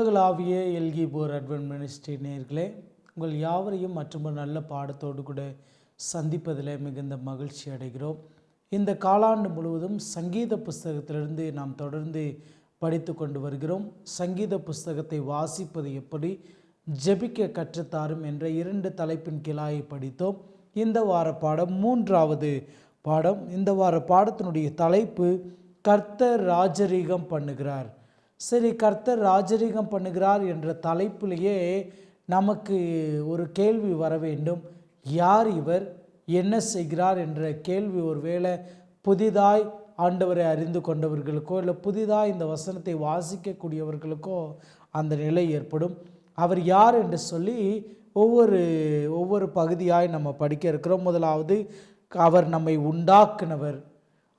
உலகளாவிய எல்கிபோர் advent ministry நேயர்களே, உங்கள் யாவரையும் மற்றும் ஒரு நல்ல பாடத்தோடு கூட சந்திப்பதில் மிகுந்த மகிழ்ச்சி அடைகிறோம். இந்த காலாண்டு முழுவதும் சங்கீத புஸ்தகத்திலிருந்து நாம் தொடர்ந்து படித்து கொண்டு வருகிறோம். சங்கீத புஸ்தகத்தை வாசிப்பது எப்படி, ஜெபிக்க கற்றுத்தாரும் என்ற 2 தலைப்பின் கீழாய் படித்தோம். இந்த வார பாடம் 3வது பாடம். இந்த வார பாடத்தினுடைய தலைப்பு கர்த்தர் ராஜரீகம் பண்ணுகிறார். சரி, கர்த்தர் ராஜரீகம் பண்ணுகிறார் என்ற தலைப்பிலேயே நமக்கு ஒரு கேள்வி வர வேண்டும். யார் இவர், என்ன செய்கிறார் என்ற கேள்வி ஒருவேளை புதிதாய் ஆண்டவரை அறிந்து கொண்டவர்களுக்கோ இல்லை புதிதாய் இந்த வசனத்தை வாசிக்கக்கூடியவர்களுக்கோ அந்த நிலை ஏற்படும். அவர் யார் என்று சொல்லி ஒவ்வொரு பகுதியாய் நம்ம படிக்க இருக்கிறோம். முதலாவது, அவர் நம்மை உண்டாக்குனவர்.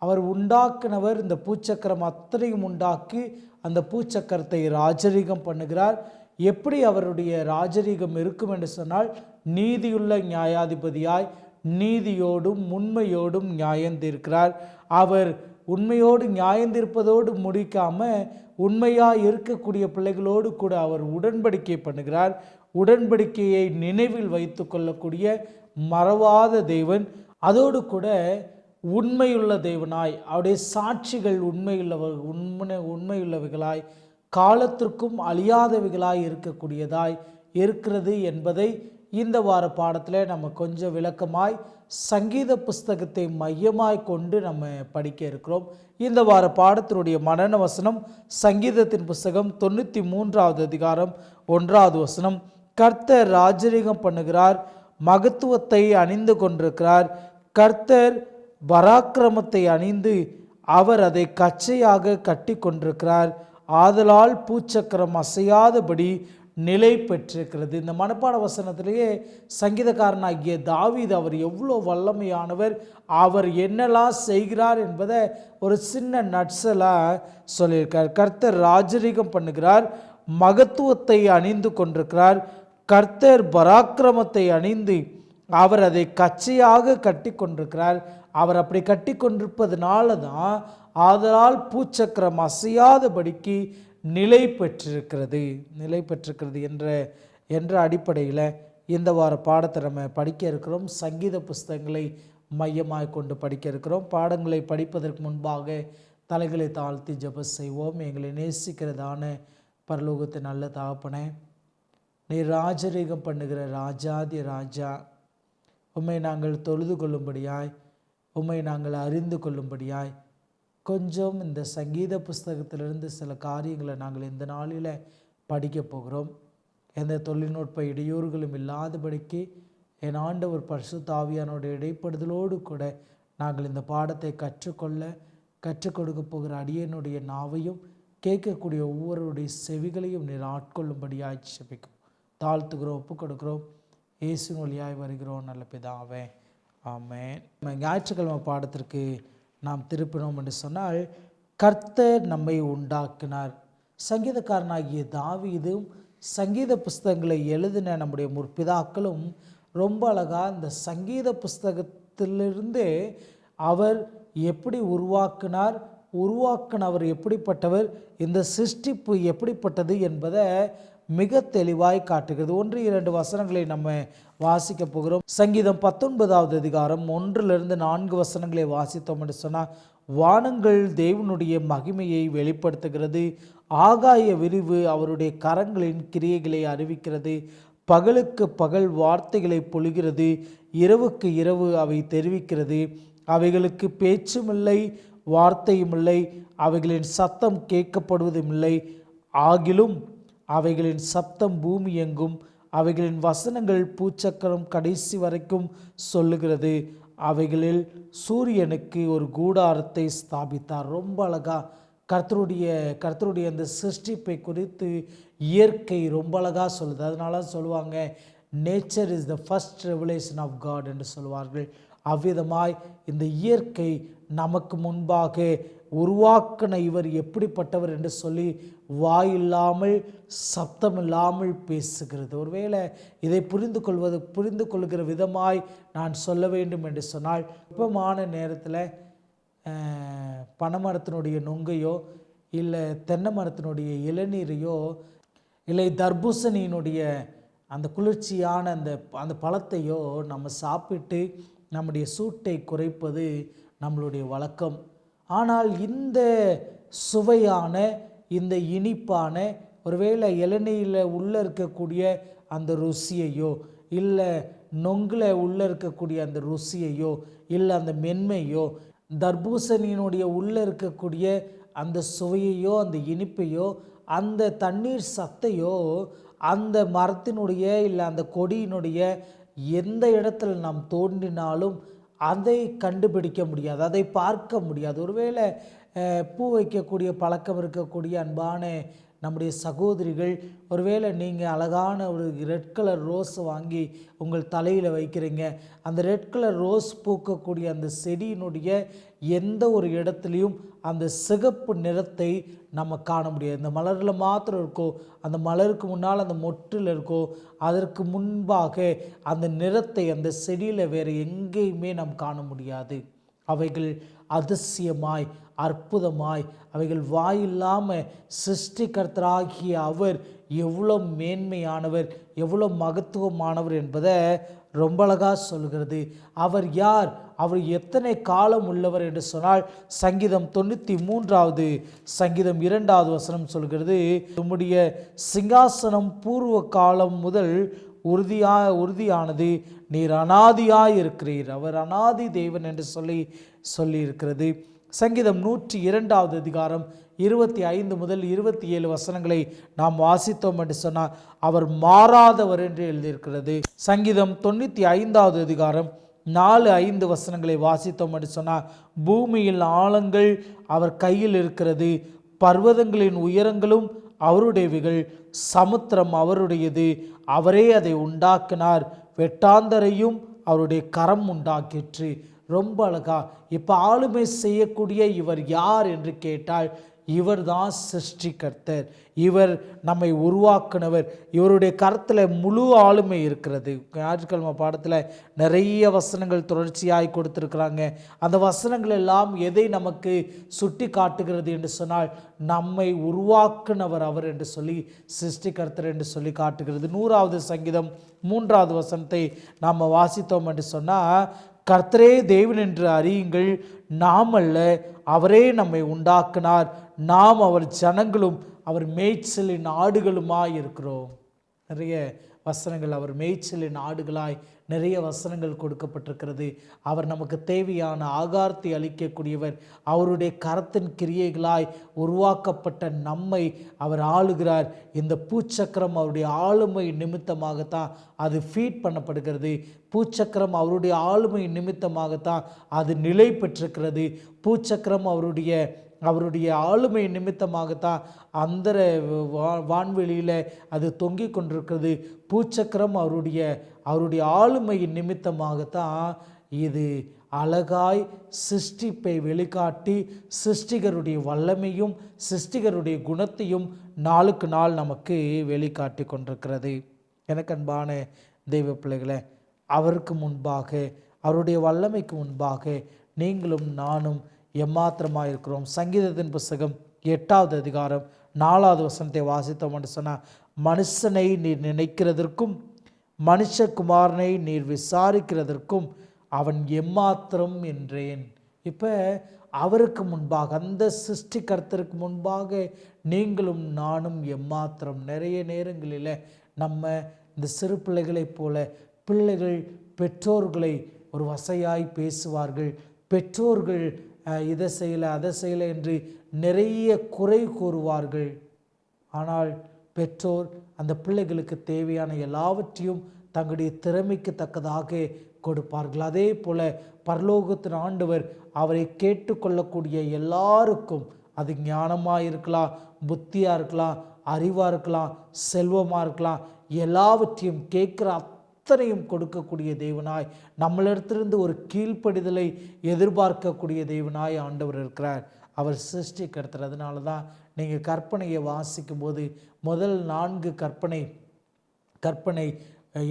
அவர் உண்டாக்குனவர். இந்த பூச்சக்கரம் அத்தனையும் உண்டாக்கி அந்த பூச்சக்கரத்தை ராஜரீகம் பண்ணுகிறார். எப்படி அவருடைய ராஜரீகம் இருக்கும் என்று சொன்னால், நீதியுள்ள நியாயாதிபதியாய் நீதியோடும் உண்மையோடும் நியாயந்தீர்க்கிறார். அவர் உண்மையோடு நியாயந்தீர்ப்பதோடு முடிக்காம உண்மையாக இருக்கக்கூடிய பிள்ளைகளோடு கூட அவர் உடன்படிக்கை பண்ணுகிறார். உடன்படிக்கையை நினைவில் வைத்து கொள்ளக்கூடிய மறவாத தேவன். அதோடு கூட உண்மையுள்ள தேவனாய், அவருடைய சாட்சிகள் உண்மையுள்ளவைகளாய் காலத்திற்கும் அழியாதவைகளாய் இருக்கக்கூடியதாய் இருக்கிறது என்பதை இந்த வார பாடத்தில் நம்ம கொஞ்சம் விளக்கமாய் சங்கீத புஸ்தகத்தை மையமாய் கொண்டு நம்ம படிக்க இருக்கிறோம். இந்த வார பாடத்தினுடைய மனன வசனம் சங்கீதத்தின் புஸ்தகம் 93வது அதிகாரம் 1வது வசனம். கர்த்தர் ராஜரீகம் பண்ணுகிறார், மகத்துவத்தை அணிந்து கொண்டிருக்கிறார். கர்த்தர் பராக்கிரமத்தை அணிந்து அவர் அதை கச்சையாக கட்டி கொண்டிருக்கிறார். ஆதலால் பூச்சக்கரம் அசையாதபடி நிலை பெற்றிருக்கிறது. இந்த மனப்பாட வசனத்திலேயே சங்கீதக்காரனாகிய தாவீது அவர் எவ்வளோ வல்லமையானவர், அவர் என்னெல்லாம் செய்கிறார் என்பதை ஒரு சின்ன நட்சலாக சொல்லியிருக்கார். கர்த்தர் ராஜரீகம் பண்ணுகிறார், மகத்துவத்தை அணிந்து கொண்டிருக்கிறார். கர்த்தர் பராக்கிரமத்தை அணிந்து அவர் அதை கச்சையாக கட்டி கொண்டிருக்கிறார். அவர் அப்படி கட்டி கொண்டிருப்பதனால தான் ஆதலால் பூச்சக்கரம் அசையாதபடிக்கு நிலை பெற்றிருக்கிறது என்ற அடிப்படையில் இந்த வார பாடத்தை நம்ம படிக்க இருக்கிறோம். சங்கீத புஸ்தகங்களை மையமாக கொண்டு படிக்க இருக்கிறோம். பாடங்களை படிப்பதற்கு முன்பாக தலைகளை தாழ்த்தி ஜெபம் செய்வோம். எங்களை நேசிக்கிறதான பரலோகத்தின் நல்ல தகப்பனே, நீ ராஜரீகம் பண்ணுகிற ராஜாதி ராஜா, உம்மை நாங்கள் தொழுது கொள்ளும்படியாய், உம்மை நாங்கள் அறிந்து கொள்ளும்படியாய் கொஞ்சம் இந்த சங்கீத புஸ்தகத்திலிருந்து சில காரியங்களை நாங்கள் இந்த நாளில் படிக்க போகிறோம். எந்த தொழில்நுட்ப இடையூறுகளும் இல்லாதபடிக்கு என் ஆண்டவர் பரிசுத்த ஆவியானோட இடைப்படுதலோடு கூட நாங்கள் இந்த பாடத்தை கற்றுக் கொடுக்க போகிற அடியனுடைய நாவையும் கேட்கக்கூடிய ஒவ்வொருடைய செவிகளையும் நீர் ஆட்கொள்ளும்படியாய் ஜெபிக்கும். தாழ்த்துகிறோம், ஒப்பு கொடுக்கிறோம். இயேசுவின் வழியாய் வருகிறோம் நல்ல பிதாவே, ஆமென். ஞாயிற்றுக்கிழமை பாடத்திற்கு நாம் திருப்பினோம் என்று சொன்னால், கர்த்தர் நம்மை உண்டாக்கினார். சங்கீதக்காரனாகிய தாவீதும் சங்கீத புஸ்தகங்களை எழுதின நம்முடைய முற்பிதாக்களும் ரொம்ப அழகாக இந்த சங்கீத புஸ்தகத்திலிருந்தே அவர் எப்படி உருவாக்கினவர் எப்படிப்பட்டவர், இந்த சிருஷ்டிப்பு எப்படிப்பட்டது என்பதை மிக தெளிவாய் காட்டுகிறது. 1-2 வசனங்களை நம்ம வாசிக்க போகிறோம். சங்கீதம் 19வது அதிகாரம் 1-4 வசனங்களை வாசித்தோம் என்று சொன்னால், வானங்கள் தேவனுடைய மகிமையை வெளிப்படுத்துகிறது, ஆகாய விரிவு அவருடைய கரங்களின் கிரியைகளை அறிவிக்கிறது, பகலுக்கு பகல் வார்த்தைகளை பொழிகிறது, இரவுக்கு இரவு அவை தெரிவிக்கிறது. அவைகளுக்கு பேச்சுமில்லை, வார்த்தையுமில்லை, அவைகளின் சத்தம் கேட்கப்படுவதுமில்லை. ஆகிலும் அவைகளின் சப்தம் பூமி எங்கும், அவைகளின் வசனங்கள் பூச்சக்கரம் கடைசி வரைக்கும் சொல்லுகிறது. அவைகளில் சூரியனுக்கு ஒரு கூடாரத்தை ஸ்தாபித்தார். ரொம்ப அழகா கர்த்தருடைய அந்த சிருஷ்டிப்பை குறித்து இயற்கை ரொம்ப அழகாக சொல்லுது. அதனால சொல்லுவாங்க, nature is the first revelation of God என்று சொல்வார்கள். அவ்விதமாய் இந்த இயற்கை நமக்கு முன்பாக உருவாக்கின இவர் எப்படிப்பட்டவர் என்று சொல்லி வாயில்லாமல் சப்தமில்லாமல் பேசுகிறது. ஒருவேளை இதை புரிந்து கொள்கிற விதமாய் நான் சொல்ல வேண்டும் என்று சொன்னால், வெப்பமான நேரத்தில் பனைமரத்தினுடைய நுங்கையோ இல்லை தென்னை மரத்தினுடைய இளநீரையோ இல்லை தர்பூசணியினுடைய அந்த குளிர்ச்சியான அந்த அந்த பழத்தையோ நம்ம சாப்பிட்டு நம்முடைய சூட்டை குறைப்பது நம்மளுடைய வழக்கம். ஆனால் இந்த சுவையான இந்த இனிப்பான ஒருவேளை இளநீரில் உள்ளே இருக்கக்கூடிய அந்த ருசியையோ, இல்லை நொங்கில் உள்ளே இருக்கக்கூடிய அந்த ருசியையோ, இல்லை அந்த மென்மையோ, தர்பூசணியினுடைய உள்ளே இருக்கக்கூடிய அந்த சுவையையோ, அந்த இனிப்பையோ, அந்த தண்ணீர் சத்தையோ அந்த மரத்தினுடைய இல்லை அந்த கொடியினுடைய எந்த இடத்துல நாம் தோன்றினாலும் அதை கண்டுபிடிக்க முடியாது, அதை பார்க்க முடியாது. ஒருவேளை பூ வைக்கக்கூடிய பழக்கம் இருக்கக்கூடிய அன்பான நம்முடைய சகோதரிகள், ஒருவேளை நீங்கள் அழகான ஒரு ரெட் கலர் ரோஸ் வாங்கி உங்கள் தலையில் வைக்கிறீங்க. அந்த ரெட் கலர் ரோஸ் பூக்கக்கூடிய அந்த செடியினுடைய எந்த ஒரு இடத்துலையும் அந்த சிகப்பு நிறத்தை நம்ம காண முடியாது. இந்த மலரில் மாத்திரம் இருக்கோ, அந்த மலருக்கு முன்னால் அந்த மொட்டில் இருக்கோ, அதற்கு முன்பாக அந்த நிறத்தை அந்த செடியில் வேறு எங்கேயுமே நாம் காண முடியாது. அவைகள் அதிசயமாய் அற்புதமாய், அவைகள் வாயில்லாமல் சிருஷ்டிகர்த்தராகிய அவர் எவ்வளோ மேன்மையானவர், எவ்வளோ மகத்துவமானவர் என்பதை ரொம்ப அழகாக சொல்கிறது. அவர் யார், அவர் எத்தனை காலம் உள்ளவர் என்று சொன்னால், சங்கீதம் 93வது சங்கீதம் 2வது வசனம் சொல்கிறது, நம்முடைய சிங்காசனம் பூர்வ காலம் முதல் உறுதியானது, நீர் அனாதியாய் இருக்கிறீர். அவர் அனாதி தேவன் என்று சொல்லியிருக்கிறது. சங்கீதம் 102வது அதிகாரம் 25 முதல் 27 வசனங்களை நாம் வாசித்தோம் என்று சொன்னால், அவர் மாறாதவர் என்று எழுதியிருக்கிறது. சங்கீதம் 95வது அதிகாரம் 4-5 வசனங்களை வாசித்தோம் என்று சொன்னால், பூமியில் ஆழங்கள் அவர் கையில் இருக்கிறது, பர்வதங்களின் உயரங்களும் அவருடையவைகள், சமுத்திரம் அவருடையது, அவரே அதை உண்டாக்கினார், வெட்டாந்தரையும் அவருடைய கரம் உண்டாக்கிற்று. ரொம்ப அழகா. இப்போ ஆளுமை செய்யக்கூடிய இவர் யார் என்று கேட்டால், இவர் தான் சிருஷ்டிகர்த்தர், இவர் நம்மை உருவாக்குனவர், இவருடைய கருத்தில் முழு ஆளுமை இருக்கிறது. ஞாயிற்றுக்கிழமை பாடத்தில் நிறைய வசனங்கள் தொடர்ச்சியாய் கொடுத்துருக்குறாங்க. அந்த வசனங்கள் எல்லாம் எதை நமக்கு சுட்டி காட்டுகிறது என்று சொன்னால், நம்மை உருவாக்குனவர் அவர் என்று சொல்லி, சிருஷ்டிகர்த்தர் என்று சொல்லி காட்டுகிறது. 100வது சங்கீதம் 3வது வசனத்தை நாம் வாசித்தோம் என்று சொன்னால், கர்த்தரே தேவன் என்று அறியுங்கள், நாம் அல்ல, அவரே நம்மை உண்டாக்கினார், நாம் அவர் ஜனங்களும் அவர் மேய்ச்சலின் ஆடுகளுமாய் இருக்கிறோம். நிறைய வசனங்கள், அவர் மேய்ச்சலின் ஆடுகளாய் நிறைய வசனங்கள் கொடுக்கப்பட்டிருக்கிறது. அவர் நமக்கு தேவையான ஆகாரத்தை அளிக்கக்கூடியவர். அவருடைய கரத்தின் கிரியைகளாய் உருவாக்கப்பட்ட நம்மை அவர் ஆளுகிறார். இந்த பூச்சக்கரம் அவருடைய ஆளுமை நிமித்தமாகத்தான் அது ஃபீட் பண்ணப்படுகிறது. பூச்சக்கரம் அவருடைய ஆளுமை நிமித்தமாகத்தான் அது நிலை பெற்றிருக்கிறது. பூச்சக்கரம் அவருடைய ஆளுமை நிமித்தமாகத்தான் அந்த வான்வெளியில் அது தொங்கிக் கொண்டிருக்கிறது. பூச்சக்கரம் அவருடைய ஆளுமையின் நிமித்தமாகத்தான் இது அழகாய் சிருஷ்டிப்பை வெளிக்காட்டி சிருஷ்டிகருடைய வல்லமையும் சிருஷ்டிகருடைய குணத்தையும் நாளுக்கு நாள் நமக்கு வெளிக்காட்டி கொண்டிருக்கிறது. எனக்கு அன்பான தெய்வ பிள்ளைகளை, அவருக்கு முன்பாக, அவருடைய வல்லமைக்கு முன்பாக நீங்களும் நானும் எம்மாத்திரமாக இருக்கிறோம். சங்கீதத்தின் புஸ்தகம் 8வது அதிகாரம் 4வது வசனத்தை வாசித்தோம் என்று சொன்னால், மனுஷனை நீர் நினைக்கிறதற்கும் மனுஷகுமாரனை நீர் விசாரிக்கிறதற்கும் அவன் எம்மாத்திரம் என்றேன். இப்போ அவருக்கு முன்பாக, அந்த சிருஷ்டிகர்த்தருக்கு முன்பாக நீங்களும் நானும் எம்மாத்திரம். நிறைய நேரங்களில் நம்ம இந்த சிறு பிள்ளைகளைப் போல, பிள்ளைகள் பெற்றோர்களை ஒரு வசையாய் பேசுவார்கள். பெற்றோர்கள் இதை செய்யலை அதை செய்யலை என்று நிறைய குறை கூறுவார்கள். ஆனால் பெற்றோர் அந்த பிள்ளைகளுக்கு தேவையான எல்லாவற்றையும் தங்களுடைய திறமைக்கு தக்கதாக கொடுப்பார்கள். அதே போல பரலோகத்தின் ஆண்டவர் அவரை கேட்டுக்கொள்ளக்கூடிய எல்லாருக்கும், அது ஞானமாக இருக்கலாம், புத்தியாக இருக்கலாம், அறிவாக இருக்கலாம், செல்வமாக இருக்கலாம், எல்லாவற்றையும் கேட்குற அத்தனையும் கொடுக்கக்கூடிய தேவனாய், நம்மளிடத்திலிருந்து ஒரு கீழ்ப்படிதலை எதிர்பார்க்கக்கூடிய தேவனாய் ஆண்டவர் இருக்கிறார். அவர் சிருஷ்டிகர்த்தர். அதனால தான் நீங்கள் கற்பனையை வாசிக்கும் போது முதல் 4 கற்பனை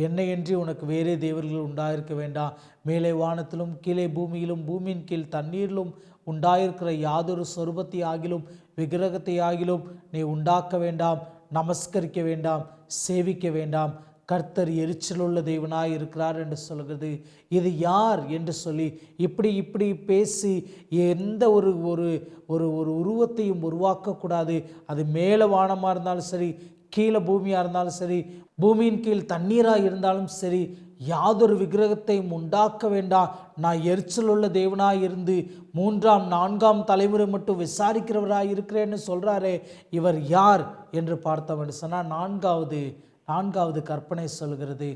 என்னையன்றி உனக்கு வேறே தேவர்கள் உண்டாயிருக்க வேண்டாம், மேலே வானத்திலும் கீழே பூமியிலும் பூமியின் கீழ் தண்ணீரிலும் உண்டாயிருக்கிற யாதொரு சொரூபத்தை ஆகிலும் விக்கிரகத்தை ஆகிலும் நீ உண்டாக்க வேண்டாம், நமஸ்கரிக்க வேண்டாம், சேவிக்க வேண்டாம். கர்த்தர் எரிச்சலுள்ள தேவனாய் இருக்கிறார் என்று சொல்கிறது. இது யார் என்று சொல்லி இப்படி பேசி எந்த ஒரு ஒரு ஒரு ஒரு உருவத்தையும் உருவாக்கக்கூடாது. அது மேலே வானமாக இருந்தாலும் சரி, கீழே பூமியாக இருந்தாலும் சரி, பூமியின் கீழ் தண்ணீராக இருந்தாலும் சரி, யாதொரு விக்கிரகத்தையும் உண்டாக்க வேண்டாம். நான் எரிச்சலுள்ள தேவனாய் இருந்து 3ஆம் 4ஆம் தலைமுறை மட்டும் விசாரிக்கிறவராய் இருக்கிறேன்னு சொல்கிறாரே, இவர் யார் என்று பார்த்தவன் சொன்னால் நான்காவது கற்பனை சொல்கிறது,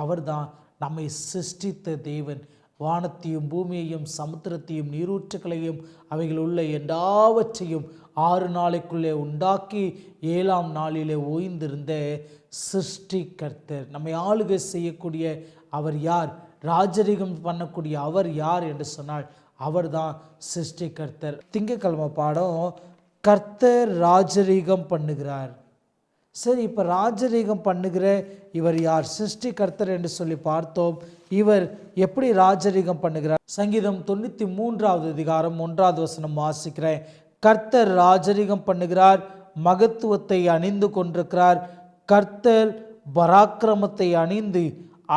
அவர்தான் நம்மை சிருஷ்டித்த தேவன். வானத்தையும் பூமியையும் சமுத்திரத்தையும் நீரூற்றுகளையும் அவைகள் உள்ள எல்லாவற்றையும் 6 நாளைக்குள்ளே உண்டாக்கி 7ஆம் நாளிலே ஓய்ந்திருந்த சிருஷ்டிகர்த்தர். நம்மை ஆளுகை செய்யக்கூடிய அவர் யார்? ராஜரீகம் பண்ணக்கூடிய அவர் யார் என்று சொன்னால் அவர்தான் சிருஷ்டிகர்த்தர். திங்கட்கிழமை பாடம் கர்த்தர் ராஜரீகம் பண்ணுகிறார். சரி, இப்போ ராஜரீகம் பண்ணுகிற இவர் யார்? சிருஷ்டிகர்த்தர் என்று சொல்லி பார்த்தோம். இவர் எப்படி ராஜரீகம் பண்ணுகிறார்? சங்கீதம் 93ஆவது அதிகாரம் 1வது வசனம் வாசிக்கிறேன். கர்த்தர் ராஜரீகம் பண்ணுகிறார், மகத்துவத்தை அணிந்து கொண்டிருக்கிறார். கர்த்தர் பராக்கிரமத்தை அணிந்து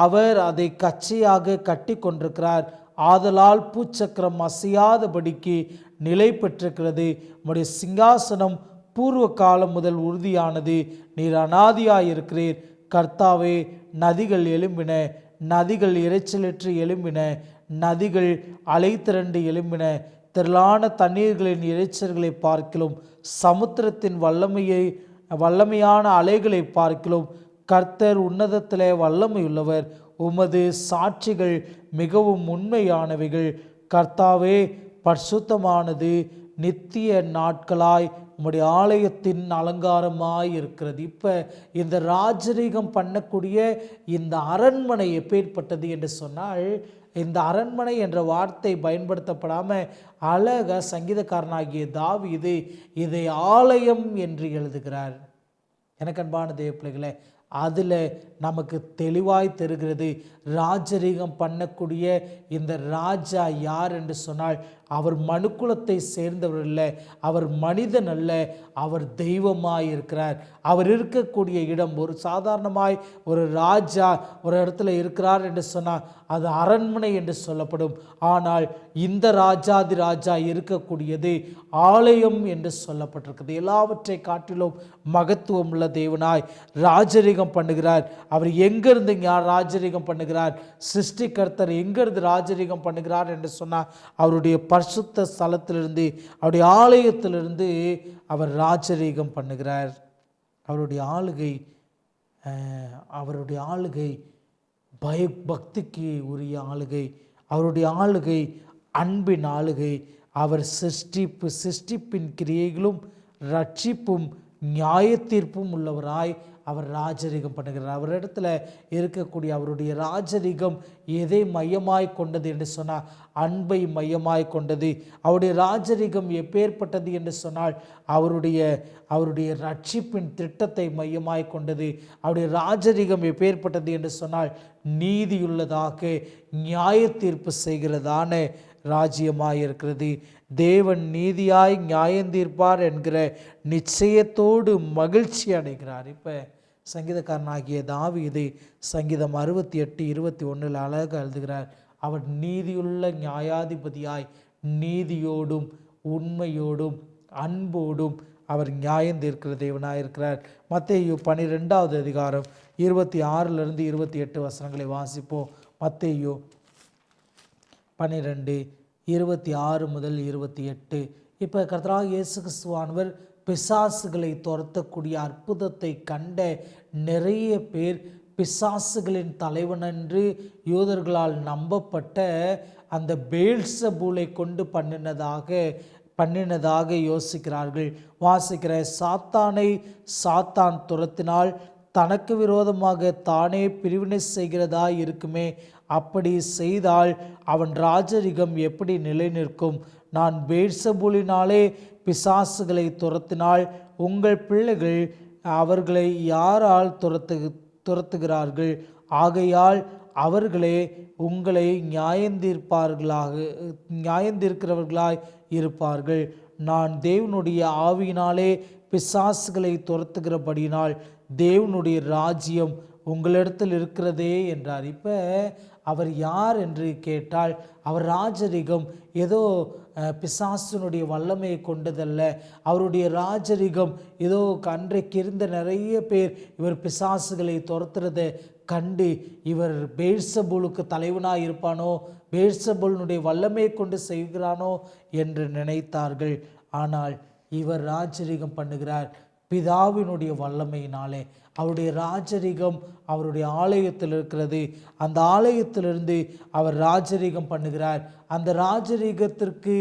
அவர் அதை கச்சையாக கட்டி கொண்டிருக்கிறார். ஆதலால் பூச்சக்கரம் அசையாதபடிக்கு நிலை பெற்றிருக்கிறது. உம்முடைய சிங்காசனம் பூர்வ காலம் முதல் உறுதியானது. நீர் அநாதியாயிருக்கிறீர். கர்த்தாவே, நதிகள் எழும்பின, நதிகள் இரைச்சலற்று எழும்பின, நதிகள் அலை திரண்டு எழும்பின. திரளான தண்ணீர்களின் இரைச்சல்களை பார்க்கிலும் சமுத்திரத்தின் வல்லமையான அலைகளை பார்க்கிலும் கர்த்தர் உன்னதத்திலே வல்லமையுள்ளவர். உமது சாட்சிகள் மிகவும் உண்மையானவைகள். கர்த்தாவே, பரிசுத்தமானது நித்திய நாட்களாய் உம்முடைய ஆலயத்தின் அலங்காரமாய் இருக்கிறது. இப்போ இந்த ராஜரீகம் பண்ணக்கூடிய இந்த அரண்மனை எப்பேற்பட்டது என்று சொன்னால், இந்த அரண்மனை என்ற வார்த்தை பயன்படுத்தப்படாமல் அழகாக சங்கீதக்காரனாகிய தாவீது இதை ஆலயம் என்று எழுதுகிறார். எனக்கு அன்பான தேவ பிள்ளைகளே, அதில் நமக்கு தெளிவாய் தெரிகிறது ராஜரீகம் பண்ணக்கூடிய இந்த ராஜா யார் என்று சொன்னால் அவர் மனுக்குலத்தை சேர்ந்தவர் அல்ல, அவர் மனிதன் அல்ல, அவர் தெய்வமாய் இருக்கிறார். அவர் இருக்கக்கூடிய இடம் ஒரு சாதாரணமாய் ஒரு ராஜா ஒரு இடத்துல இருக்கிறார் என்று சொன்னால் அது அரண்மனை என்று சொல்லப்படும். ஆனால் இந்த ராஜாதி ராஜா இருக்கக்கூடியது ஆலயம் என்று சொல்லப்பட்டிருக்கிறது. எல்லாவற்றை காட்டிலும் மகத்துவம் உள்ள தேவனாய் ராஜரீகம் பண்ணுகிறார். அவர் எங்கிருந்து ராஜரீகம் பண்ணுகிறார்? சிருஷ்டிகர்த்தர் எங்கிருந்து ராஜரீகம் பண்ணுகிறார் என்று சொன்னால் அவருடைய பரிசுத்த ஸ்தலத்திலிருந்து, அவருடைய ஆலயத்திலிருந்து அவர் ராஜரீகம் பண்ணுகிறார். அவருடைய ஆளுகை பயபக்திக்கு உரிய ஆளுகை, அவருடைய ஆளுகை அன்பின் ஆளுகை. அவர் சிருஷ்டிப்பின் கிரியைகளும் ரட்சிப்பும் நியாய தீர்ப்பும் உள்ளவராய் அவர் ராஜரீகம் பண்ணுகிறார். அவரிடத்துல இருக்கக்கூடிய அவருடைய ராஜரீகம் எதை மையமாய் கொண்டது என்று சொன்னால் அன்பை மையமாய் கொண்டது. அவருடைய ராஜரீகம் எப்பேற்பட்டது என்று சொன்னால் அவருடைய ரட்சிப்பின் திட்டத்தை மையமாய் கொண்டது. அவருடைய ராஜரீகம் எப்பேற்பட்டது என்று சொன்னால் நீதியுள்ளதாக நியாய தீர்ப்பு செய்கிறதான ராஜ்யமாய் இருக்கிறது. தேவன் நீதியாய் நியாயந்தீர்ப்பார் என்கிற நிச்சயத்தோடு மகிழ்ச்சி அடைகிறார். இப்போ சங்கீதக்காரனாகிய தாவீது சங்கீதம் 68:21 அழகாக எழுதுகிறார். அவர் நீதியுள்ள நியாயாதிபதியாய் நீதியோடும் உண்மையோடும் அன்போடும் அவர் நியாயந்தீர்க்கிற தேவனாய் இருக்கிறார். மத்தேயு 12வது அதிகாரம் 26 28 வசனங்களை வாசிப்போம். மத்தேயு 12:26 முதல் 28. இப்போ கர்த்தராகிய இயேசு கிறிஸ்துவானவர் பிசாசுகளை துரத்தக்கூடிய அற்புதத்தை கண்ட நிறைய பேர் பிசாசுகளின் தலைவன் என்று யூதர்களால் நம்பப்பட்ட அந்த பெயல்செபூலை கொண்டு பண்ணினதாக யோசிக்கிறார்கள். வாசிக்கிற சாத்தானை சாத்தான் துரத்தினால் தனக்கு விரோதமாக தானே பிரிவினை செய்கிறதா இருக்குமே. அப்படி செய்தால் அவன் ராஜரிகம் எப்படி நிலை நிற்கும்? நான் பெயல்செபூலினாலே பிசாசுகளை துரத்தினால் உங்கள் பிள்ளைகள் அவர்களை யாரால் துரத்துகிறார்கள்? ஆகையால் அவர்களே உங்களை நியாயந்தீர்க்கிறவர்களாய் இருப்பார்கள். நான் தேவனுடைய ஆவியினாலே பிசாசுகளை துரத்துகிறபடியினால் தேவனுடைய ராஜ்யம் உங்களிடத்தில் இருக்கிறதே என்றார். இப்போ அவர் யார் என்று கேட்டால், அவர் ராஜரிகம் ஏதோ பிசாசினுடைய வல்லமையை கொண்டதல்ல. அவருடைய ராஜரிகம் ஏதோ அன்றைக்கு இருந்த நிறைய பேர் இவர் பிசாசுகளை துரத்துறதை கண்டு இவர் பெயல்செபூலுக்கு தலைவனாக இருப்பானோ, பெயல்செபூலினுடைய வல்லமையை கொண்டு செய்கிறானோ என்று நினைத்தார்கள். ஆனால் இவர் ராஜரிகம் பண்ணுகிறார் பிதாவினுடைய வல்லமையினாலே. அவருடைய ராஜரிகம் அவருடைய ஆலயத்தில் இருக்கிறது. அந்த ஆலயத்திலிருந்து அவர் ராஜரிகம் பண்ணுகிறார். அந்த ராஜரிகத்திற்கு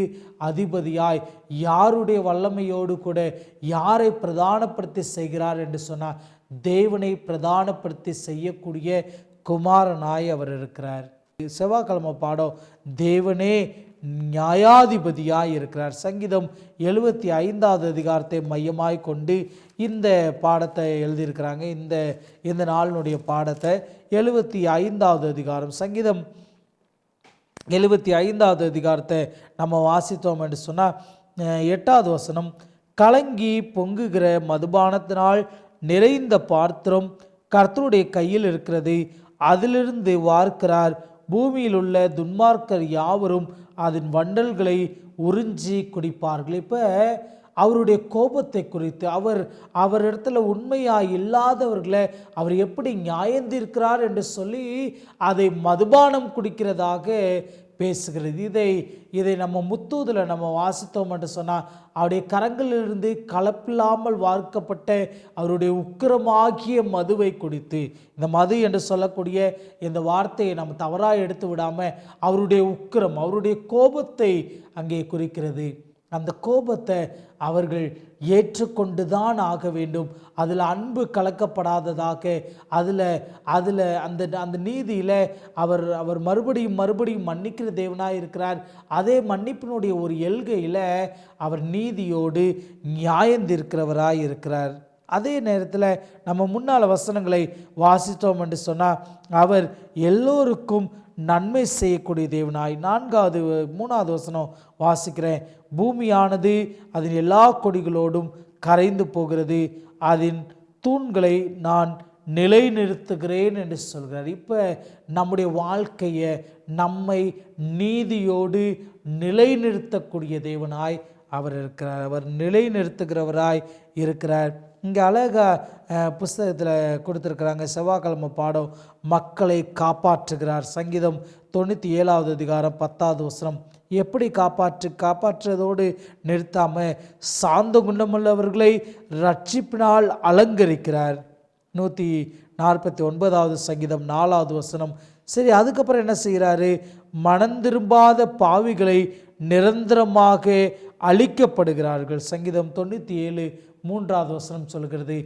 அதிபதியாய் யாருடைய வல்லமையோடு கூட யாரை பிரதானப்படுத்தி செய்கிறார் என்று சொன்னார், தேவனை பிரதானப்படுத்தி செய்யக்கூடிய குமாரனாய் அவர் இருக்கிறார். செவ்வாய்க்கிழமை பாடம் தேவனே நியாயாதிபதியாய் இருக்கிறார். சங்கீதம் 75வது அதிகாரத்தை மையமாய் கொண்டு இந்த பாடத்தை எழுதியிருக்கிறாங்க. இந்த நாளினுடைய பாடத்தை 75வது அதிகாரம், சங்கீதம் 75வது அதிகாரத்தை நம்ம வாசித்தோம் என்று சொன்னால் 8வது வசனம், கலங்கி பொங்குகிற மதுபானத்தினால் நிறைந்த பாத்திரம் கர்த்தருடைய கையில் இருக்கிறது, அதிலிருந்து வார்க்கிறார். பூமியில் உள்ள துன்மார்க்கர் யாவரும் அதன் வண்டல்களை உறிஞ்சி குடிப்பார்கள். இப்போ அவருடைய கோபத்தை குறித்து அவரிடத்துல உண்மையாக இல்லாதவர்களை அவர் எப்படி நியாயந்திருக்கிறார் என்று சொல்லி அதை மதுபானம் குடிக்கிறதாக பேசுகிறது. இதை நம்ம முத்தூதில் நம்ம வாசித்தோம் என்று சொன்னால், அவருடைய கரங்களிலிருந்து கலப்பில்லாமல் வார்க்கப்பட்ட அவருடைய உக்கிரமாகிய மதுவை குடித்து, இந்த மது என்று சொல்லக்கூடிய இந்த வார்த்தையை நம்ம தவறாக எடுத்து விடாமல் அவருடைய உக்கிரம், அவருடைய கோபத்தை அங்கே குறிக்கிறது. அந்த கோபத்தை அவர்கள் ஏற்றுக்கொண்டுதான் ஆக வேண்டும். அதில் அன்பு கலக்கப்படாததாக, அதில் அந்த நீதியில் அவர் மறுபடியும் மன்னிக்கிற தேவனாக இருக்கிறார். அதே மன்னிப்பினுடைய ஒரு எல்கையில் அவர் நீதியோடு நியாயந்திருக்கிறவராய் இருக்கிறார். அதே நேரத்தில் நம்ம முன்னால் வசனங்களை வாசித்தோம் என்று சொன்னால், அவர் எல்லோருக்கும் நன்மை செய்யக்கூடிய தேவனாய். 3வது வசனம் வாசிக்கிறேன், பூமியானது அதன் எல்லா கொடிகளோடும் கரைந்து போகிறது, அதன் தூண்களை நான் நிலைநிறுத்துகிறேன் என்று சொல்கிறார். இப்போ நம்முடைய வாழ்க்கையை நம்மை நீதியோடு நிலைநிறுத்தக்கூடிய தேவனாய் அவர் இருக்கிறார். அவர் நிலைநிறுத்துகிறவராய் இருக்கிறார். இங்கே அழகாக புஸ்தகத்தில் கொடுத்துருக்குறாங்க. செவ்வாய்க்கிழமை பாடம் மக்களை காப்பாற்றுகிறார். சங்கீதம் 97வது அதிகாரம் 10வது வசனம், எப்படி காப்பாற்றுறதோடு நிறுத்தாமல் சாந்த குணமுள்ளவர்களை ரட்சிப்பினால் அலங்கரிக்கிறார். 149வது சங்கீதம் 4வது வசனம். சரி, அதுக்கப்புறம் என்ன செய்கிறாரு? மனம் திரும்பாத பாவிகளை நிரந்தரமாக அழிக்கப்படுகிறார்கள். சங்கீதம் 97:3வது வசனம் சொல்கிறது,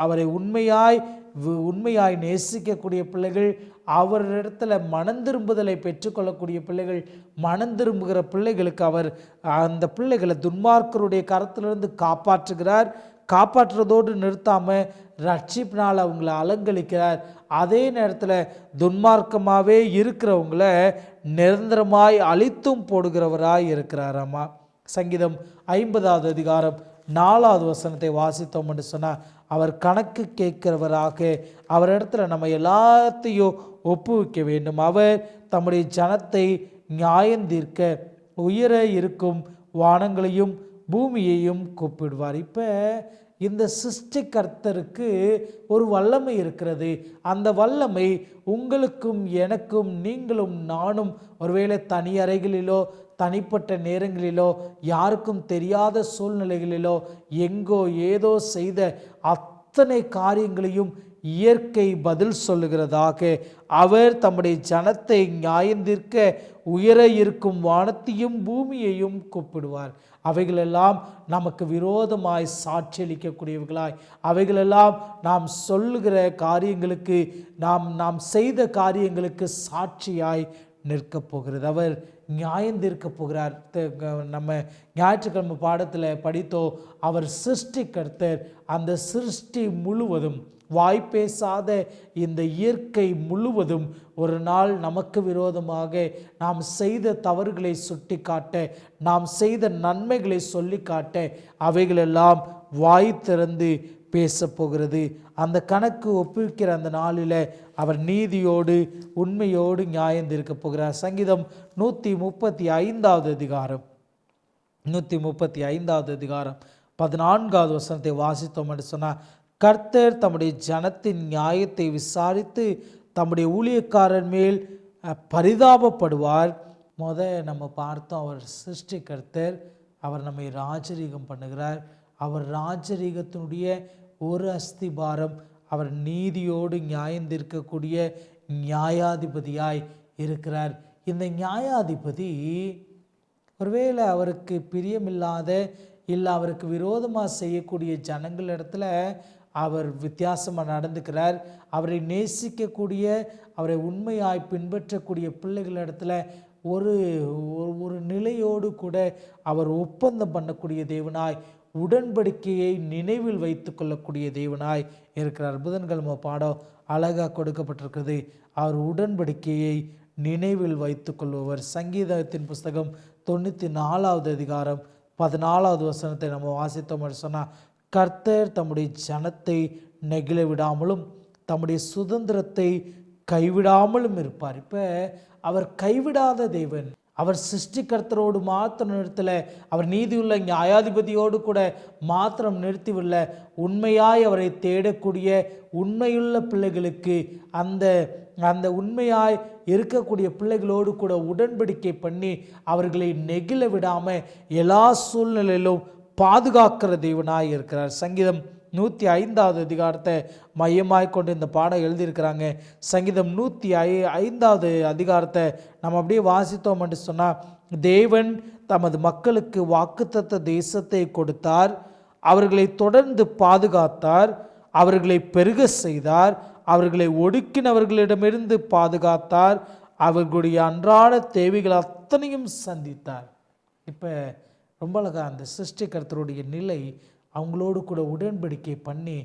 அவரை உண்மையாய் நேசிக்கக்கூடிய பிள்ளைகள், அவரிடத்தில் மனம் திரும்புதலை பெற்றுக்கொள்ளக்கூடிய பிள்ளைகள், மனம் திரும்புகிற பிள்ளைகளுக்கு அவர் அந்த பிள்ளைகளை துன்மார்க்கருடைய கரத்திலிருந்து காப்பாற்றுகிறார். காப்பாற்றுறதோடு நிறுத்தாமல் ரட்சிப்பினால் அவங்கள அலங்கரிக்கிறார். அதே நேரத்தில் துன்மார்க்கமாகவே இருக்கிறவங்கள நிரந்தரமாய் அழித்தும் போடுகிறவராய் இருக்கிறாராமா. சங்கீதம் 50வது அதிகாரம் 4வது வசனத்தை வாசித்தோம் என்று சொன்னால், அவர் கணக்கு கேட்கிறவராக அவரிடத்துல நம்ம எல்லாத்தையும் ஒப்புவிக்க வேண்டும். அவர் தம்முடைய ஜனத்தை நியாயந்தீர்க்க உயர இருக்கும் வானங்களையும் பூமியையும் கூப்பிடுவார். இப்போ இந்த சிருஷ்டிகர்த்தருக்கு ஒரு வல்லமை இருக்கிறது. அந்த வல்லமை உங்களுக்கும் எனக்கும், நீங்களும் நானும் ஒருவேளை தனி அறைகளிலோ தனிப்பட்ட நேரங்களிலோ யாருக்கும் தெரியாத சூழ்நிலைகளிலோ எங்கோ ஏதோ செய்த அத்தனை காரியங்களையும் இயற்கை பதில் சொல்லுகிறதாக அவர் தம்முடைய ஜனத்தை நியாயந்தீர்க்க உயர இருக்கும் வானத்தையும் பூமியையும் கூப்பிடுவார். அவைகளெல்லாம் நமக்கு விரோதமாய் சாட்சியளிக்கக்கூடியவர்களாய், அவைகளெல்லாம் நாம் சொல்லுகிற காரியங்களுக்கு, நாம் செய்த காரியங்களுக்கு சாட்சியாய் நிற்கப் போகிறது. அவர் நியாயந்தீர்க்க போகிறார். நம்ம ஞாயிற்றுக்கிழமை பாடத்தில் படித்தோ, அவர் சிருஷ்டிகர்த்தர். அந்த சிருஷ்டி முழுவதும், வாய்ப்பேசாத இந்த இயற்கை முழுவதும் ஒரு நாள் நமக்கு விரோதமாக நாம் செய்த தவறுகளை சுட்டி காட்ட, நாம் செய்த நன்மைகளை சொல்லி காட்ட, அவைகளெல்லாம் வாய் திறந்து பேச போகிறது. அந்த கணக்கு ஒப்புவிக்கிற அந்த நாளில் அவர் நீதியோடு உண்மையோடு நியாயம் தீர்க்க போகிறார். சங்கீதம் 135 அதிகாரம் 135 அதிகாரம் 14வது வசனத்தை வாசித்தோம் என்று சொன்னால், கர்த்தர் தம்முடைய ஜனத்தின் நியாயத்தை விசாரித்து தம்முடைய ஊழியக்காரன் மேல் பரிதாபப்படுவார். நம்ம பார்த்தோம், அவர் சிருஷ்டிகர்த்தர், அவர் நம்மை ராஜரீகம் பண்ணுகிறார். அவர் ராஜரீகத்தினுடைய ஒரு அஸ்திபாரம், அவர் நீதியோடு நியாயம் தீர்க்கக்கூடிய நியாயாதிபதியாய் இருக்கிறார். இந்த நியாயாதிபதி ஒருவேளை அவருக்கு பிரியமில்லாத இல்லை அவருக்கு விரோதமாக செய்யக்கூடிய ஜனங்களிடத்தில் அவர் வித்தியாசமாக நடந்துக்கிறார். அவரை நேசிக்கக்கூடிய, அவரை உண்மையாய் பின்பற்றக்கூடிய பிள்ளைகளிடத்தில் ஒரு ஒரு நிலையோடு கூட அவர் ஒப்பந்தம் பண்ணக்கூடிய தேவனாய், உடன்படிக்கையை நினைவில் வைத்து கொள்ளக்கூடிய தேவனாய் இருக்கிறார். புதன்கிழமை பாடம் அழகாக கொடுக்கப்பட்டிருக்கிறது. அவர் உடன்படிக்கையை நினைவில் வைத்து கொள்பவர். சங்கீதத்தின் புஸ்தகம் 94வது அதிகாரம் 14வது வசனத்தை நம்ம வாசித்தோம் என்று சொன்னால், கர்த்தர் தம்முடைய ஜனத்தை நெகிழ விடாமலும் தம்முடைய சுதந்திரத்தை கைவிடாமலும் இருப்பார். இப்போ அவர் கைவிடாத தேவன். அவர் சிருஷ்டிகர்த்தரோடு மாத்திரம் நிறுத்தல, அவர் நீதியுள்ள நியாயாதிபதியோடு கூட மாத்திரம் நிறுத்திவில்லை. உண்மையாய் அவரை தேடக்கூடிய உண்மையுள்ள பிள்ளைகளுக்கு அந்த உண்மையாய் இருக்கக்கூடிய பிள்ளைகளோடு கூட உடன்படிக்கை பண்ணி அவர்களை நெகிழ விடாமல் எல்லா சூழ்நிலையிலும் பாதுகாக்கிற தேவனாய் இருக்கிறார். சங்கீதம் 105வது அதிகாரத்தை மையமாய் கொண்டு இந்த பாடம் எழுதியிருக்கிறாங்க. சங்கீதம் 105வது அதிகாரத்தை நம்ம அப்படியே வாசித்தோம் என்று சொன்னால், தேவன் தமது மக்களுக்கு வாக்குத்தத்த தேசத்தை கொடுத்தார், அவர்களை தொடர்ந்து பாதுகாத்தார், அவர்களை பெருக செய்தார், அவர்களை ஒடுக்கினவர்களிடமிருந்து பாதுகாத்தார், அவர்களுடைய அன்றாட தேவைகள் அத்தனையும் சந்தித்தார். இப்போ ரொம்ப அழகா அந்த சிருஷ்டிகர்த்தருடைய நிலை, அவங்களோடு கூட உடன்படிக்கை பண்ணி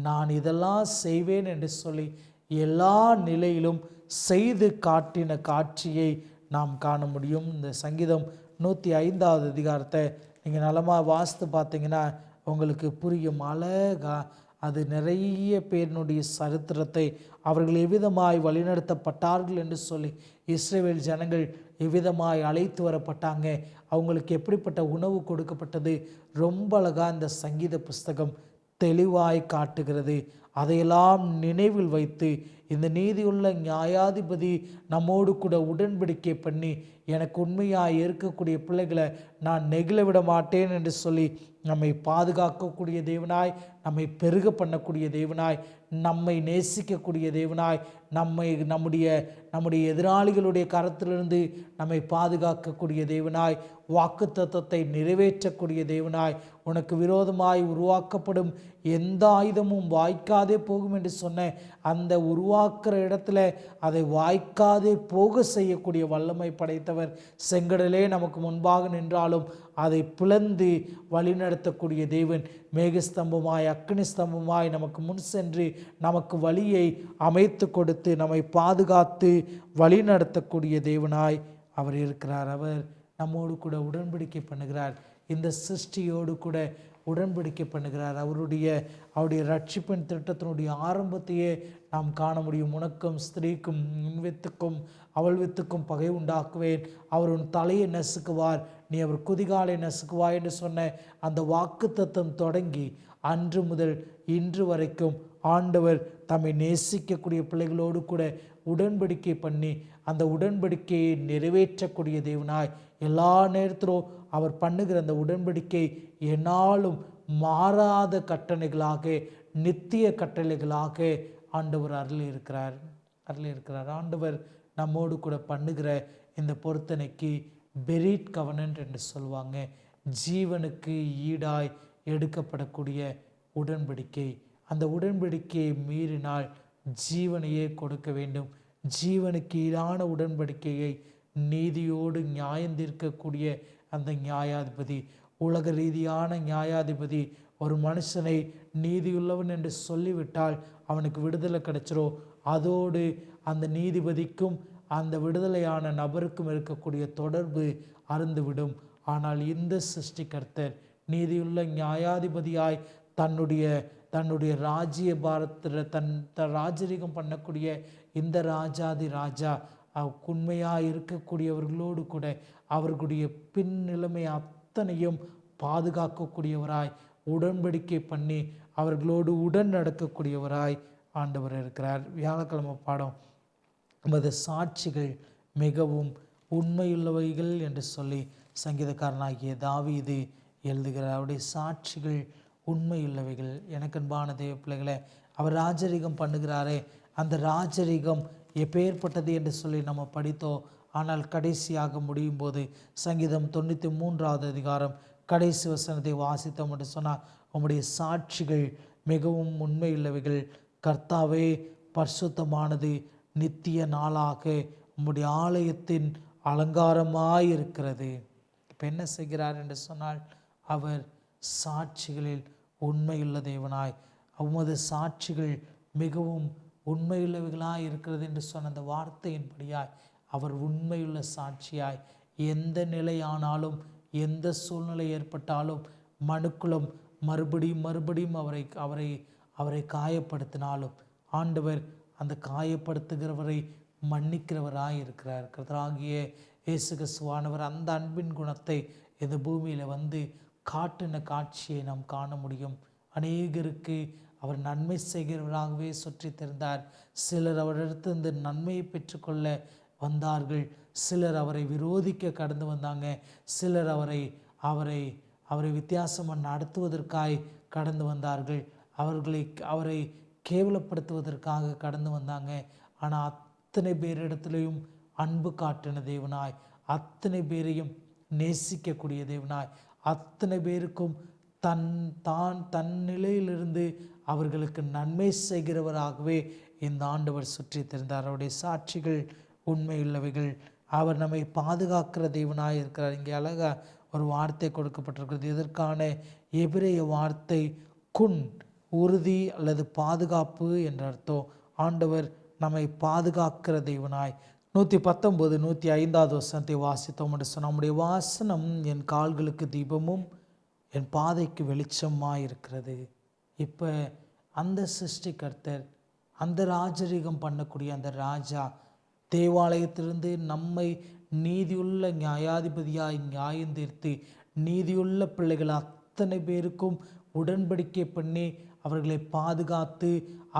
நான் இதெல்லாம் செய்வேன் என்று சொல்லி எல்லா நிலையிலும் செய்து காட்டின காட்சியை நாம் காண முடியும். இந்த சங்கீதம் 105வது அதிகாரத்தை நீங்கள் நலமாக வாசித்து பார்த்தீங்கன்னா உங்களுக்கு புரியும். அழகா அது நிறைய பேரினுடைய சரித்திரத்தை, அவர்கள் எவ்விதமாய் வழிநடத்தப்பட்டார்கள் என்று சொல்லி, இஸ்ரவேல் ஜனங்கள் எவ்விதமாய் அழைத்து வரப்பட்டாங்க, அவங்களுக்கு எப்படிப்பட்ட உணவு கொடுக்கப்பட்டது, ரொம்ப அழகாக இந்த சங்கீத புஸ்தகம் தெளிவாய் காட்டுகிறது. அதையெல்லாம் நினைவில் வைத்து இந்த நீதியுள்ள நியாயாதிபதி நம்மோடு கூட உடன்படிக்கை பண்ணி எனக்கு உண்மையாக இருக்கக்கூடிய பிள்ளைகளை நான் நெகிழ விட மாட்டேன் என்று சொல்லி நம்மை பாதுகாக்கக்கூடிய தேவனாய், நம்மை பெருக பண்ணக்கூடிய தேவனாய், நம்மை நேசிக்கக்கூடிய தேவனாய், நம்முடைய எதிராளிகளுடைய கரத்திலிருந்து நம்மை பாதுகாக்கக்கூடிய தேவனாய், வாக்குத்தத்தத்தை நிறைவேற்றக்கூடிய தேவனாய், உனக்கு விரோதமாய் உருவாக்கப்படும் எந்த ஆயுதமும் வாய்க்காதே போகும் என்று சொன்ன அந்த உருவாக்குற இடத்துல அதை வாய்க்காதே போக செய்யக்கூடிய வல்லமை படைத்தவர். செங்கடலே நமக்கு முன்பாக நின்றாலும் அதை பிளந்து வழிநடத்தக்கூடிய தேவன். மேகஸ்தம்பமாய் அக்னி ஸ்தம்பமாய் நமக்கு முன் சென்று நமக்கு வழியை அமைத்து கொடுத்து நம்மை பாதுகாத்து வழி நடத்தக்கூடிய தேவனாய் அவர் இருக்கிறார். அவர் நம்மோடு கூட உடன்படிக்கை பண்ணுகிறார். இந்த சிருஷ்டியோடு கூட உடன்படிக்கை பண்ணுகிறார். அவருடைய ரட்சிப்பின் திட்டத்தினுடைய ஆரம்பத்தையே நாம் காண முடியும். உனக்கும் ஸ்திரீக்கும் உன் வித்துக்கும் அவள் வித்துக்கும் பகை உண்டாக்குவேன், அவர் உன் தலையை நசுக்குவார், நீ அவர் குதிகாலை நசுக்குவாய் என்று சொன்ன அந்த வாக்குத்தத்தம் தொடங்கி அன்று முதல் இன்று வரைக்கும் ஆண்டவர் தம்மை நேசிக்கக்கூடிய பிள்ளைகளோடு கூட உடன்படிக்கை பண்ணி அந்த உடன்படிக்கையை நிறைவேற்றக்கூடிய தேவனாய், எல்லா நேரத்திலும் அவர் பண்ணுகிற அந்த உடன்படிக்கை என்னாலும் மாறாத கட்டளைகளாக நித்திய கட்டளைகளாக ஆண்டவர் அருள் இருக்கிறார். ஆண்டவர் நம்மோடு கூட பண்ணுகிற இந்த பொருத்தனைக்கு பெரிட் கவனன்ட் என்று சொல்லுவாங்க. ஜீவனுக்கு ஈடாய் எடுக்கப்படக்கூடிய உடன்படிக்கை. அந்த உடன்படிக்கையை மீறினால் ஜீவனையே கொடுக்க வேண்டும். ஜீவனுக்கு ஈடான உடன்படிக்கையை நீதியோடு நியாயம் தீர்க்கக்கூடிய அந்த நியாயாதிபதி, உலக ரீதியான நியாயாதிபதி ஒரு மனுஷனை நீதியுள்ளவன் என்று சொல்லிவிட்டால் அவனுக்கு விடுதலை கிடைச்சிரும். அதோடு அந்த நீதிபதிக்கும் அந்த விடுதலையான நபருக்கும் இருக்கக்கூடிய தொடர்பு அருந்துவிடும். ஆனால் இந்த சிருஷ்டிகர்த்தர் நீதியுள்ள நியாயாதிபதியாய் தன்னுடைய தன்னுடைய ராஜ்ய பாரத்தில் ராஜரீகம் பண்ணக்கூடிய இந்த ராஜாதி ராஜா உண்மையாக இருக்கக்கூடியவர்களோடு கூட அவர்களுடைய பின் நிலைமை அத்தனையும் பாதுகாக்கக்கூடியவராய் உடன்படிக்கை பண்ணி அவர்களோடு உடன் நடக்கக்கூடியவராய் ஆண்டவர் இருக்கிறார். வியாழக்கிழமை பாடம் நமது சாட்சிகள் மிகவும் உண்மையுள்ளவைகள் என்று சொல்லி சங்கீதக்காரனாகிய தாவீது எழுதுகிறார். அவருடைய சாட்சிகள் உண்மையுள்ளவைகள். எனக்கு அன்பான தேவ பிள்ளைகளை, அவர் ராஜரீகம் பண்ணுகிறாரே, அந்த ராஜரீகம் எப்பேற்பட்டது என்று சொல்லி நம்ம படித்தோம். ஆனால் கடைசியாக முடியும் போது சங்கீதம் 93வது அதிகாரம் கடைசி வசனத்தை வாசித்தோம் என்று சொன்னால், உம்முடைய சாட்சிகள் மிகவும் உண்மையுள்ளவைகள், கர்த்தாவே பரிசுத்தமானது, நித்திய நாளாக உம்முடைய ஆலயத்தின் அலங்காரமாயிருக்கிறது. இப்போ என்ன செய்கிறார் என்று சொன்னால், அவர் சாட்சிகளில் உண்மையுள்ள தேவனாய், உமது சாட்சிகள் மிகவும் உண்மையுள்ளவைகளாய் இருக்கிறது என்று சொன்ன அந்த வார்த்தையின்படியாய் அவர் உண்மையுள்ள சாட்சியாய், எந்த நிலையானாலும் எந்த சூழ்நிலை ஏற்பட்டாலும் மனுக்குலம் மறுபடியும் அவரை காயப்படுத்தினாலும் ஆண்டவர் அந்த காயப்படுத்துகிறவரை மன்னிக்கிறவராய் இருக்கிறார். கர்த்தராகிய இயேசு கிறிஸ்துவானவர் அந்த அன்பின் குணத்தை இந்த பூமியில் வந்து காட்டின காட்சியை நாம் காண முடியும். அநேகருக்கு அவர் நன்மை செய்கிறவராகவே சுற்றி தெரிந்தார். சிலர் அவரிடத்திலிருந்து நன்மையை பெற்றுக்கொள்ள வந்தார்கள், சிலர் அவரை விரோதிக்க கடந்து வந்தாங்க, சிலர் அவரை வித்தியாசமாக நடத்துவதற்காய் கடந்து வந்தார்கள், அவரை கேவலப்படுத்துவதற்காக கடந்து வந்தாங்க. ஆனால் அத்தனை பேரிடத்திலையும் அன்பு காட்டின தேவனாய், அத்தனை பேரையும் நேசிக்கக்கூடிய தேவனாய், அத்தனை பேருக்கும் தன் நிலையிலிருந்து அவர்களுக்கு நன்மை செய்கிறவராகவே இந்த ஆண்டவர் சுற்றி தெரிந்தார். அவருடைய சாட்சிகள் உண்மையுள்ளவைகள். அவர் நம்மை பாதுகாக்கிற தேவனாய் இருக்கிறார். இங்கே அழகா ஒரு வார்த்தை கொடுக்கப்பட்டிருக்கிறது. இதற்கான எபிரேய வார்த்தை குன், உறுதி அல்லது பாதுகாப்பு என்ற அர்த்தம். ஆண்டவர் நம்மை பாதுகாக்கிற தேவனாய். 119 105வது வசனத்தை வாசித்தோம் என்று சொன்னால், நம்முடைய வாசனம் என் கால்களுக்கு தீபமும் என் பாதைக்கு வெளிச்சமாக இருக்கிறது. இப்போ அந்த சிருஷ்டிகர்த்தர், அந்த ராஜரீகம் பண்ணக்கூடிய அந்த ராஜா தேவாலயத்திலிருந்து நம்மை நீதியுள்ள நியாயாதிபதியாய் நியாயம் தீர்த்து நீதியுள்ள பிள்ளைகள் அத்தனை பேருக்கும் உடன்படிக்கை பண்ணி அவர்களை பாதுகாத்து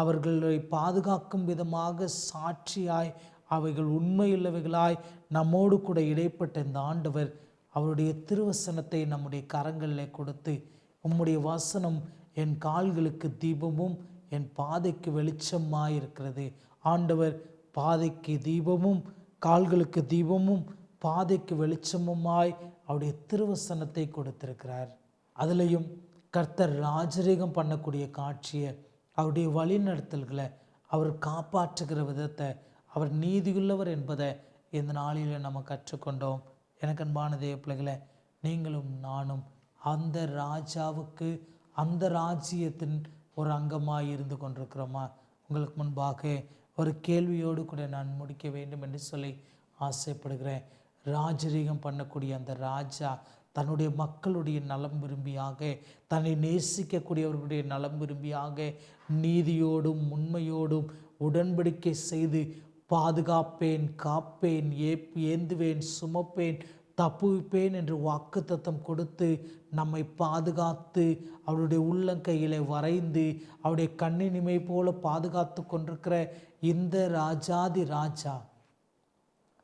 அவர்களை பாதுகாக்கும் விதமாக சாட்சியாய் அவைகள் உண்மையுள்ளவைகளாய் நம்மோடு கூட இடைப்பட்ட இந்த ஆண்டவர் அவருடைய திருவசனத்தை நம்முடைய கரங்களில் கொடுத்து, உம்முடைய வசனம் என் கால்களுக்கு தீபமும் என் பாதைக்கு வெளிச்சமாயிருக்கிறது. ஆண்டவர் பாதைக்கு தீபமும் கால்களுக்கு தீபமும் பாதைக்கு வெளிச்சமுமாய் அவருடைய திருவசனத்தை கொடுத்திருக்கிறார். அதுலேயும் கர்த்தர் ராஜரீகம் பண்ணக்கூடிய காட்சியை, அவருடைய வழிநடத்தல்களை, அவர் காப்பாற்றுகிற விதத்தை, அவர் நீதியுள்ளவர் என்பதை இந்த நாளில் நம்ம கற்றுக்கொண்டோம். எனக்கு அன்பான தேவ பிள்ளைகளை, நீங்களும் நானும் அந்த ராஜாவுக்கு, அந்த ராஜ்யத்தின் ஒரு அங்கமாக இருந்து கொண்டிருக்கிறோமா? உங்களுக்கு முன்பாக ஒரு கேள்வியோடு கூட நான் முடிக்க வேண்டும் என்று சொல்லி ஆசைப்படுகிறேன். ராஜரீகம் பண்ணக்கூடிய அந்த ராஜா தன்னுடைய மக்களுடைய நலம் விரும்பியாக, தன்னை நேசிக்கக்கூடியவர்களுடைய நலம் விரும்பியாக, நீதியோடும் உண்மையோடும் உடன்படிக்கை செய்து பாதுகாப்பேன், காப்பேன், ஏந்துவேன், சுமப்பேன், தப்புவிப்பேன் என்று வாக்குத்தத்தம் கொடுத்து நம்மை பாதுகாத்து அவருடைய உள்ளங்கையிலே வரைந்து அவருடைய கண்ணினிமை போல பாதுகாத்து கொண்டிருக்கிற இந்த ராஜாதி ராஜா,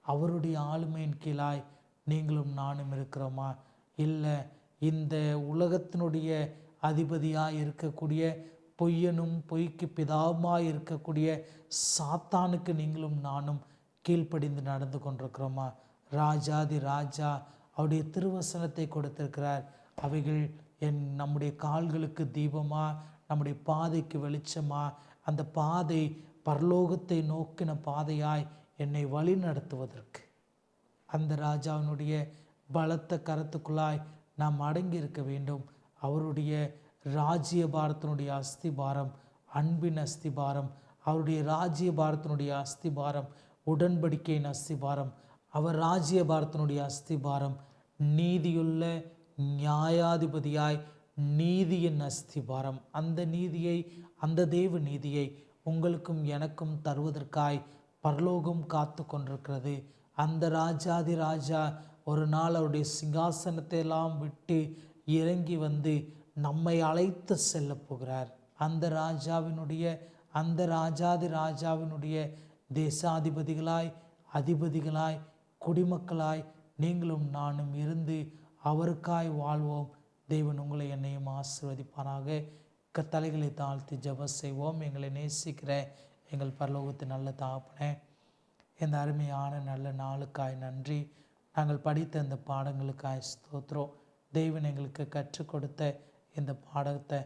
அவருடைய ஆளுமையின் கீழாய் நீங்களும் நானும் இருக்கிறோமா? இல்லை இந்த உலகத்தினுடைய அதிபதியாக இருக்கக்கூடிய பொய்யனும் பொய்க்கு பிதாவுமாய் இருக்கக்கூடிய சாத்தானுக்கு நீங்களும் நானும் கீழ்ப்படிந்து நடந்து கொண்டிருக்கிறோமா? ராஜாதி ராஜா அவருடைய திருவசனத்தை கொடுத்திருக்கிறார். அவைகள் நம்முடைய கால்களுக்கு தீபமா, நம்முடைய பாதைக்கு வெளிச்சமா, அந்த பாதை பரலோகத்தை நோக்கின பாதையாய் என்னை வழி நடத்துவதற்கு அந்த ராஜாவினுடைய பலத்த கரத்துக்குள்ளாய் நாம் அடங்கி இருக்க வேண்டும். அவருடைய ராஜ்ய பாரத்தினுடைய அஸ்திபாரம் அன்பின் அஸ்திபாரம், அவருடைய ராஜ்ய பாரத்தினுடைய அஸ்திபாரம் உடன்படிக்கையின் அஸ்திபாரம், அவர் ராஜ்ய பாரத்தினுடைய அஸ்திபாரம் நீதியுள்ள நியாயாதிபதியாய், நீதியின் அஸ்திபாரம், அந்த நீதியை, அந்த தேவ நீதியை உங்களுக்கும் எனக்கும் தருவதற்காய் பரலோகம் காத்து கொண்டிருக்கிறது. அந்த ராஜாதி ராஜா ஒரு நாள் அவருடைய சிங்காசனத்தை எல்லாம் விட்டு இறங்கி வந்து நம்மை அழைத்து செல்ல போகிறார். அந்த ராஜாதி ராஜாவினுடைய தேசாதிபதிகளாய், அதிபதிகளாய், குடிமக்களாய் நீங்களும் நானும் இருந்து அவருக்காய் வாழ்வோம். தேவன் உங்களை என்னையும் ஆசீர்வதிப்பாராக. தலைகளை தாழ்த்தி ஜெபம் செய்வோம். எங்களை நேசிக்கிற எங்கள் பரலோகத்தின் நல்ல தகப்பனே, இந்த அருமையான நல்ல நாளுக்காய் நன்றி. நாங்கள் படித்த இந்த பாடங்களுக்காய் ஸ்தோத்திரம். தேவன் எங்களுக்கு கற்றுக் கொடுத்த இந்த பாடத்தை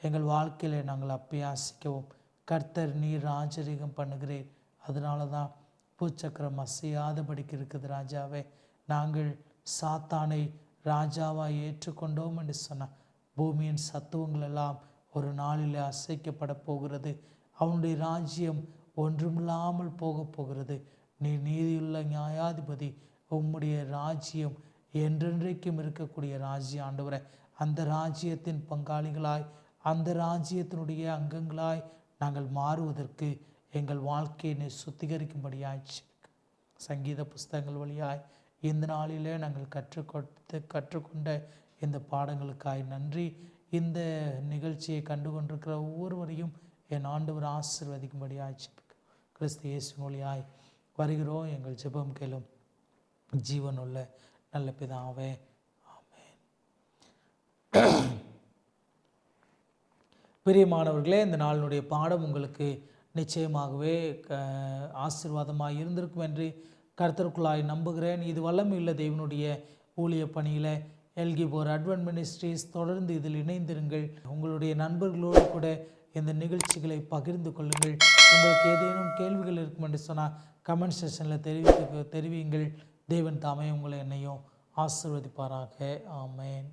எங்கள் வாழ்க்கையில் நாங்கள் அப்பியாசிக்கவும் கர்த்தர் நீர் ராஜரீகம் பண்ணுகிறேன். அதனால தான் பூச்சக்கரம் அசையாதபடிக்கு இருக்குது. ராஜாவே, நாங்கள் சாத்தானை ராஜாவாய் ஏற்றுக்கொண்டோம் என்று சொன்னால் பூமியின் சத்துவங்கள் எல்லாம் ஒரு நாளில் அசைக்கப்பட போகிறது. அவனுடைய ராஜ்யம் ஒன்றுமில்லாமல் போக போகிறது. நீ நீதியுள்ள நியாயாதிபதி. உம்முடைய ராஜ்யம் என்றென்றைக்கும் இருக்கக்கூடிய ராஜ்யம் ஆண்டவரே. அந்த ராஜ்யத்தின் பங்காளிகளாய், அந்த ராஜ்யத்தினுடைய அங்கங்களாய் நாங்கள் மாறுவதற்கு எங்கள் வாழ்க்கையை சுத்திகரிக்கும்படியாச்சு. சங்கீத புஸ்தகங்கள் வழியாய் இந்த நாளிலே நாங்கள் கற்றுக்கொண்ட இந்த பாடங்களுக்காய் நன்றி. இந்த நிகழ்ச்சியை கண்டு கொண்டிருக்கிற ஒவ்வொருவரையும் என் ஆண்டவர் ஆசீர்வதிக்கும்படியாச்சு. கிறிஸ்து இயேசுவின் வழியாய் வருகிறோம். எங்கள் ஜெபம் கேளும் ஜீவனுள்ள நல்ல பிதாவே, ஆமென். பிரியமானவர்களே, இந்த நாளினுடைய பாடம் உங்களுக்கு நிச்சயமாகவே ஆசீர்வாதமாக இருந்திருக்கும் என்று கர்த்தருக்குள்ளாய் நம்புகிறேன். இது வல்லமையுள்ள தேவனுடைய ஊழிய பணியில் எல்கிபோர் அட்வென்ட் மினிஸ்ட்ரீஸ். தொடர்ந்து இதில் இணைந்திருங்கள். உங்களுடைய நண்பர்களோடு கூட இந்த நிகழ்ச்சிகளை பகிர்ந்து கொள்ளுங்கள். உங்களுக்கு ஏதேனும் கேள்விகள் இருக்கும் என்று சொன்னால் கமெண்ட் செக்ஷனில் தெரிவியுங்கள். தேவன் தாமே உங்களை என்னையும் ஆசீர்வதிப்பாராக. ஆமென்.